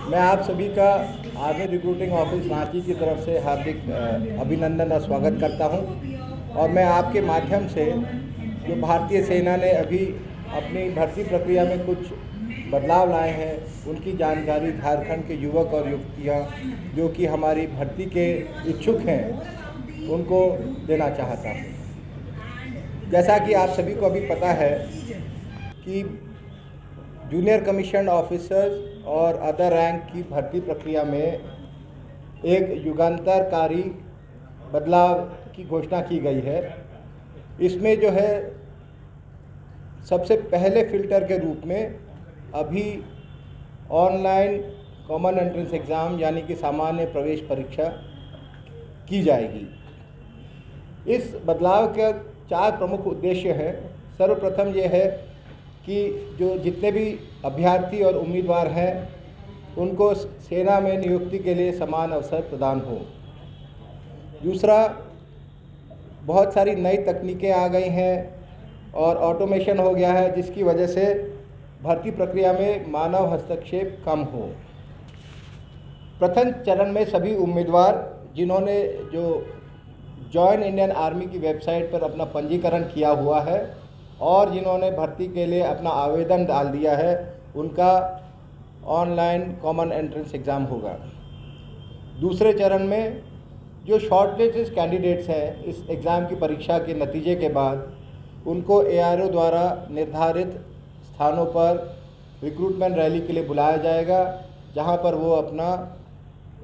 मैं आप सभी का आर्मी रिक्रूटिंग ऑफिस रांची की तरफ से हार्दिक अभिनंदन और स्वागत करता हूं। और मैं आपके माध्यम से जो भारतीय सेना ने अभी अपनी भर्ती प्रक्रिया में कुछ बदलाव लाए हैं उनकी जानकारी झारखंड के युवक और युवतियां जो कि हमारी भर्ती के इच्छुक हैं उनको देना चाहता हूं। जैसा कि आप सभी को अभी पता है कि जूनियर कमीशन ऑफिसर्स और अदर रैंक की भर्ती प्रक्रिया में एक युगांतरकारी बदलाव की घोषणा की गई है। इसमें जो है सबसे पहले फ़िल्टर के रूप में अभी ऑनलाइन कॉमन एंट्रेंस एग्ज़ाम यानी कि सामान्य प्रवेश परीक्षा की जाएगी। इस बदलाव के 4 प्रमुख उद्देश्य हैं। सर्वप्रथम ये है कि जो जितने भी अभ्यर्थी और उम्मीदवार हैं उनको सेना में नियुक्ति के लिए समान अवसर प्रदान हो। दूसरा, बहुत सारी नई तकनीकें आ गई हैं और ऑटोमेशन हो गया है जिसकी वजह से भर्ती प्रक्रिया में मानव हस्तक्षेप कम हो। प्रथम चरण में सभी उम्मीदवार जिन्होंने जो जॉइन इंडियन आर्मी की वेबसाइट पर अपना पंजीकरण किया हुआ है और जिन्होंने भर्ती के लिए अपना आवेदन डाल दिया है उनका ऑनलाइन कॉमन एंट्रेंस एग्ज़ाम होगा। दूसरे चरण में जो शॉर्टलिस्टेड कैंडिडेट्स हैं इस एग्ज़ाम की परीक्षा के नतीजे के बाद उनको ARO द्वारा निर्धारित स्थानों पर रिक्रूटमेंट रैली के लिए बुलाया जाएगा जहां पर वो अपना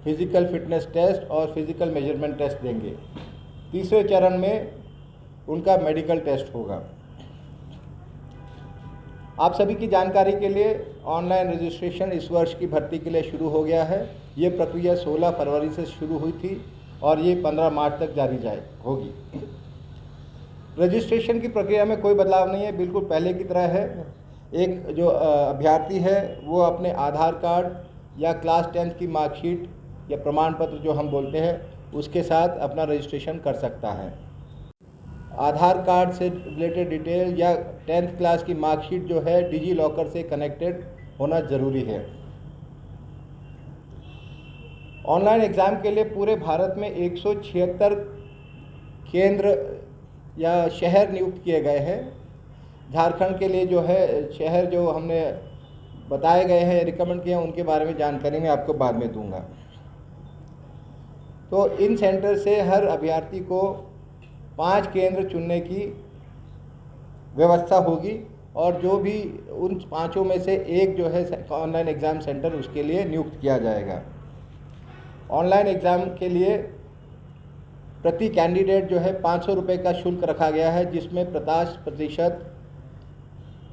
फिज़िकल फिटनेस टेस्ट और फिज़िकल मेजरमेंट टेस्ट देंगे। तीसरे चरण में उनका मेडिकल टेस्ट होगा। आप सभी की जानकारी के लिए ऑनलाइन रजिस्ट्रेशन इस वर्ष की भर्ती के लिए शुरू हो गया है। ये प्रक्रिया 16 फरवरी से शुरू हुई थी और ये 15 मार्च तक जारी होगी। रजिस्ट्रेशन की प्रक्रिया में कोई बदलाव नहीं है, बिल्कुल पहले की तरह है। एक जो अभ्यर्थी है वो अपने आधार कार्ड या क्लास 10th की मार्कशीट या प्रमाण पत्र जो हम बोलते हैं उसके साथ अपना रजिस्ट्रेशन कर सकता है। आधार कार्ड से रिलेटेड डिटेल या 10th क्लास की मार्कशीट जो है डिजी लॉकर से कनेक्टेड होना ज़रूरी है। ऑनलाइन एग्ज़ाम के लिए पूरे भारत में 176 केंद्र या शहर नियुक्त किए गए हैं। झारखंड के लिए जो है शहर जो हमने बताए गए हैं रिकमेंड किए हैं उनके बारे में जानकारी मैं आपको बाद में दूंगा। तो इन सेंटर से हर अभ्यर्थी को 5 केंद्र चुनने की व्यवस्था होगी और जो भी उन 5 में से एक जो है ऑनलाइन एग्ज़ाम सेंटर उसके लिए नियुक्त किया जाएगा। ऑनलाइन एग्ज़ाम के लिए प्रति कैंडिडेट जो है 500 रुपये का शुल्क रखा गया है जिसमें 50%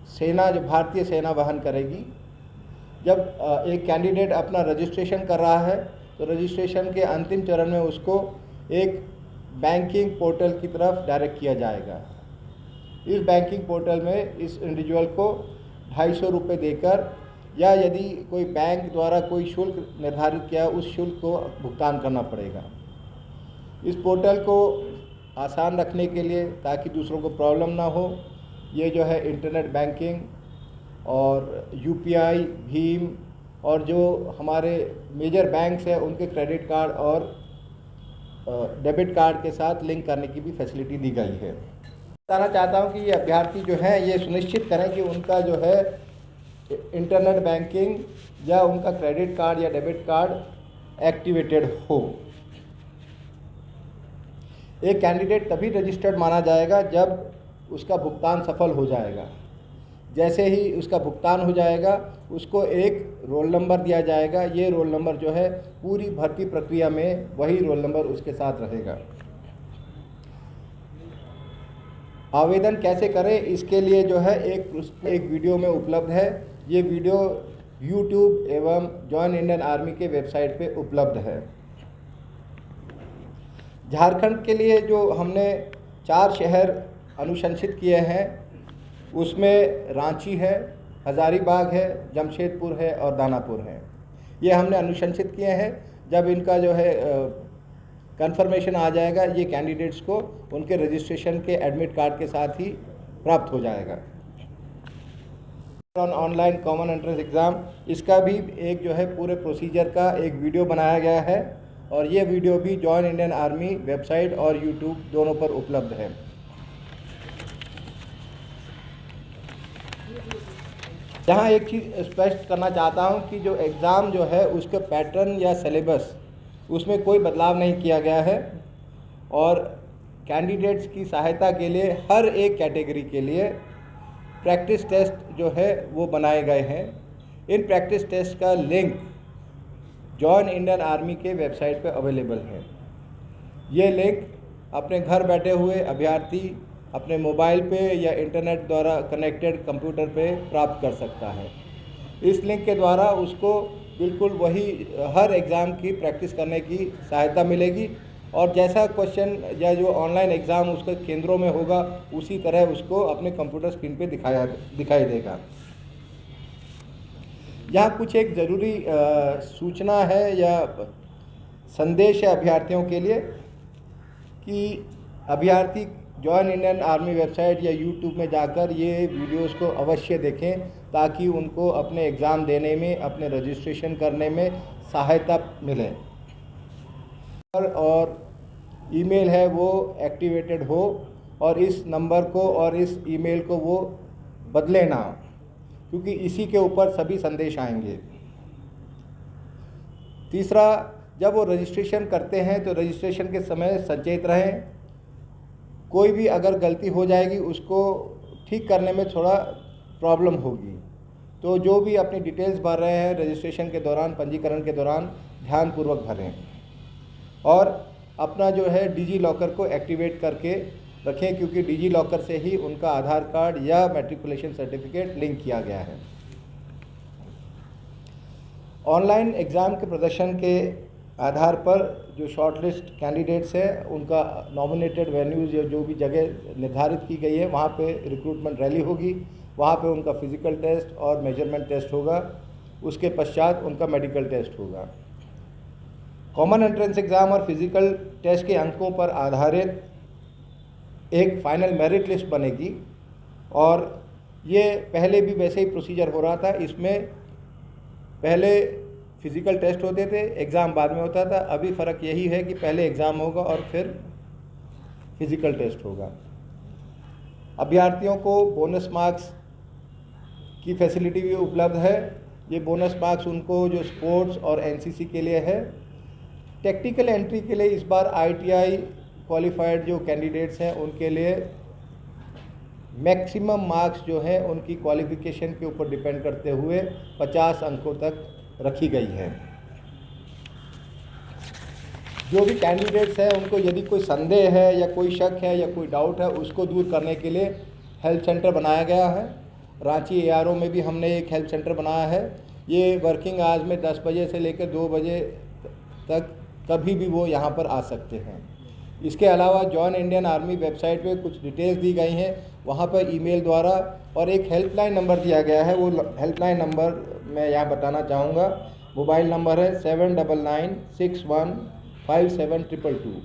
सेना जो भारतीय सेना वहन करेगी। जब एक कैंडिडेट अपना रजिस्ट्रेशन कर रहा है तो रजिस्ट्रेशन के अंतिम चरण में उसको एक बैंकिंग पोर्टल की तरफ डायरेक्ट किया जाएगा। इस बैंकिंग पोर्टल में इस इंडिविजुअल को 250 रुपये देकर या यदि कोई बैंक द्वारा कोई शुल्क निर्धारित किया उस शुल्क को भुगतान करना पड़ेगा। इस पोर्टल को आसान रखने के लिए ताकि दूसरों को प्रॉब्लम ना हो ये जो है इंटरनेट बैंकिंग और UPI भीम और जो हमारे मेजर बैंक्स हैं उनके क्रेडिट कार्ड और डेबिट कार्ड के साथ लिंक करने की भी फैसिलिटी दी गई है। बताना चाहता हूं कि ये अभ्यर्थी जो हैं ये सुनिश्चित करें कि उनका जो है इंटरनेट बैंकिंग या उनका क्रेडिट कार्ड या डेबिट कार्ड एक्टिवेटेड हो। एक कैंडिडेट तभी रजिस्टर्ड माना जाएगा जब उसका भुगतान सफल हो जाएगा। जैसे ही उसका भुगतान हो जाएगा उसको एक रोल नंबर दिया जाएगा। ये रोल नंबर जो है पूरी भर्ती प्रक्रिया में वही रोल नंबर उसके साथ रहेगा। आवेदन कैसे करें इसके लिए जो है एक वीडियो में उपलब्ध है। ये वीडियो YouTube एवं जॉइन इंडियन आर्मी के वेबसाइट पे उपलब्ध है। झारखंड के लिए जो हमने 4 शहर अनुशंसित किए हैं उसमें रांची है, हज़ारीबाग है, जमशेदपुर है और दानापुर है। ये हमने अनुशंसित किए हैं। जब इनका जो है कंफर्मेशन आ जाएगा ये कैंडिडेट्स को उनके रजिस्ट्रेशन के एडमिट कार्ड के साथ ही प्राप्त हो जाएगा। ऑनलाइन कॉमन एंट्रेंस एग्ज़ाम, इसका भी एक जो है पूरे प्रोसीजर का एक वीडियो बनाया गया है और ये वीडियो भी जॉइन इंडियन आर्मी वेबसाइट और यूट्यूब दोनों पर उपलब्ध है। यहाँ एक चीज़ स्पष्ट करना चाहता हूँ कि जो एग्ज़ाम जो है उसके पैटर्न या सिलेबस उसमें कोई बदलाव नहीं किया गया है और कैंडिडेट्स की सहायता के लिए हर एक कैटेगरी के लिए प्रैक्टिस टेस्ट जो है वो बनाए गए हैं। इन प्रैक्टिस टेस्ट का लिंक जॉइन इंडियन आर्मी के वेबसाइट पर अवेलेबल है। ये लिंक अपने घर बैठे हुए अभ्यर्थी अपने मोबाइल पे या इंटरनेट द्वारा कनेक्टेड कंप्यूटर पे प्राप्त कर सकता है। इस लिंक के द्वारा उसको बिल्कुल वही हर एग्ज़ाम की प्रैक्टिस करने की सहायता मिलेगी और जैसा क्वेश्चन या जो ऑनलाइन एग्ज़ाम उसके केंद्रों में होगा उसी तरह उसको अपने कंप्यूटर स्क्रीन पे दिखाई देगा। यहाँ कुछ एक ज़रूरी सूचना है या संदेश है अभ्यर्थियों के लिए कि अभ्यर्थी जॉइन इंडियन आर्मी वेबसाइट या यूट्यूब में जाकर ये वीडियोस को अवश्य देखें ताकि उनको अपने एग्ज़ाम देने में, अपने रजिस्ट्रेशन करने में सहायता मिले और ईमेल है वो एक्टिवेटेड हो और इस नंबर को और इस ईमेल को वो बदले ना, क्योंकि इसी के ऊपर सभी संदेश आएंगे। तीसरा, जब वो रजिस्ट्रेशन करते हैं तो रजिस्ट्रेशन के समय सचेत रहें। कोई भी अगर गलती हो जाएगी उसको ठीक करने में थोड़ा प्रॉब्लम होगी, तो जो भी अपनी डिटेल्स भर रहे हैं रजिस्ट्रेशन के दौरान, पंजीकरण के दौरान ध्यानपूर्वक भरें और अपना जो है डिजी लॉकर को एक्टिवेट करके रखें, क्योंकि डिजी लॉकर से ही उनका आधार कार्ड या मैट्रिकुलेशन सर्टिफिकेट लिंक किया गया है। ऑनलाइन एग्ज़ाम के प्रदर्शन के आधार पर जो शॉर्टलिस्ट कैंडिडेट्स हैं उनका नॉमिनेटेड वेन्यूज़ या जो भी जगह निर्धारित की गई है वहाँ पे रिक्रूटमेंट रैली होगी, वहाँ पे उनका फिज़िकल टेस्ट और मेजरमेंट टेस्ट होगा, उसके पश्चात उनका मेडिकल टेस्ट होगा। कॉमन एंट्रेंस एग्ज़ाम और फिज़िकल टेस्ट के अंकों पर आधारित एक फाइनल मेरिट लिस्ट बनेगी और ये पहले भी वैसे ही प्रोसीजर हो रहा था। इसमें पहले फिज़िकल टेस्ट होते थे, एग्ज़ाम बाद में होता था। अभी फ़र्क यही है कि पहले एग्ज़ाम होगा और फिर फिज़िकल टेस्ट होगा। अभ्यर्थियों को बोनस मार्क्स की फैसिलिटी भी उपलब्ध है। ये बोनस मार्क्स उनको जो स्पोर्ट्स और एनसीसी के लिए है। टेक्निकल एंट्री के लिए इस बार आईटीआई क्वालिफाइड जो कैंडिडेट्स हैं उनके लिए मैक्सिमम मार्क्स जो है उनकी क्वालिफ़िकेशन के ऊपर डिपेंड करते हुए 50 अंकों तक रखी गई है। जो भी कैंडिडेट्स हैं उनको यदि कोई संदेह है या कोई शक है या कोई डाउट है उसको दूर करने के लिए हेल्प सेंटर बनाया गया है। रांची एआरओ में भी हमने एक हेल्प सेंटर बनाया है। ये वर्किंग आवर्स में 10 बजे से लेकर 2 बजे तक कभी भी वो यहाँ पर आ सकते हैं। इसके अलावा जॉइन इंडियन आर्मी वेबसाइट पे कुछ डिटेल्स दी गई हैं, वहाँ पर ईमेल द्वारा और एक हेल्पलाइन नंबर दिया गया है। वो हेल्पलाइन नंबर मैं यहाँ बताना चाहूँगा। मोबाइल नंबर है 7996157222।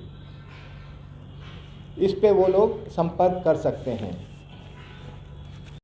इस पे वो लोग संपर्क कर सकते हैं।